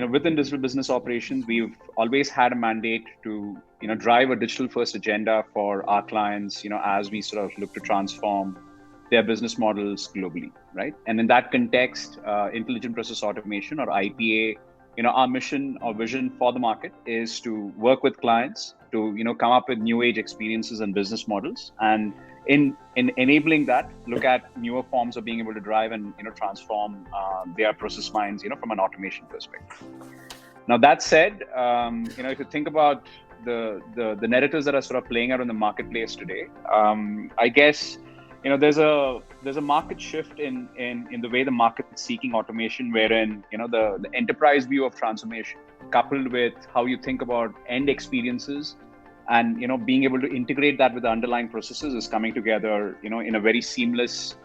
within digital business operations, we've always had a mandate to, drive a digital first agenda for our clients, as we sort of look to transform their business models globally, right? And in that context, intelligent process automation, or IPA, our mission or vision for the market is to work with clients to, come up with new age experiences and business models, and in enabling that, look at newer forms of being able to drive and transform their process minds, from an automation perspective. Now that said, if you think about the narratives that are sort of playing out in the marketplace today, I guess there's a market shift in the way the market is seeking automation, wherein the enterprise view of transformation, coupled with how you think about end experiences, and being able to integrate that with the underlying processes, is coming together in a very seamless,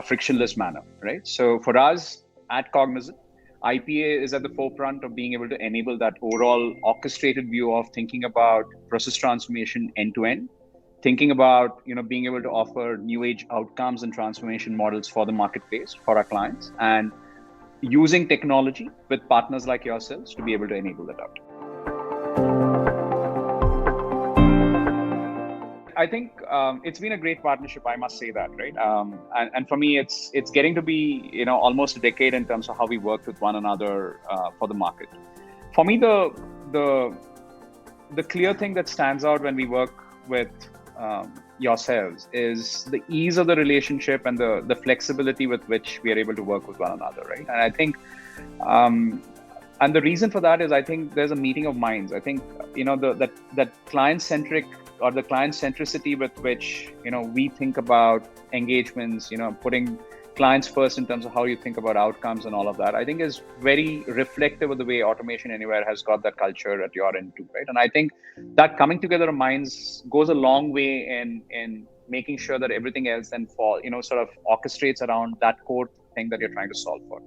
frictionless manner, right? So for us at Cognizant, IPA is at the forefront of being able to enable that overall orchestrated view of thinking about process transformation end to end, thinking about being able to offer new age outcomes and transformation models for the marketplace for our clients, and using technology with partners like yourselves to be able to enable that out. I think it's been a great partnership, I must say that, right? And for me, it's getting to be almost a decade in terms of how we work with one another for the market. For me, the clear thing that stands out when we work with yourselves is the ease of the relationship and the flexibility with which we are able to work with one another, right? And I think and the reason for that is, I think there's a meeting of minds. I think that client-centric, or the client centricity with which we think about engagements, putting clients first in terms of how you think about outcomes and all of that, I think is very reflective of the way Automation Anywhere has got that culture at your end too, right? And I think that coming together of minds goes a long way in making sure that everything else then sort of orchestrates around that core thing that you're trying to solve for.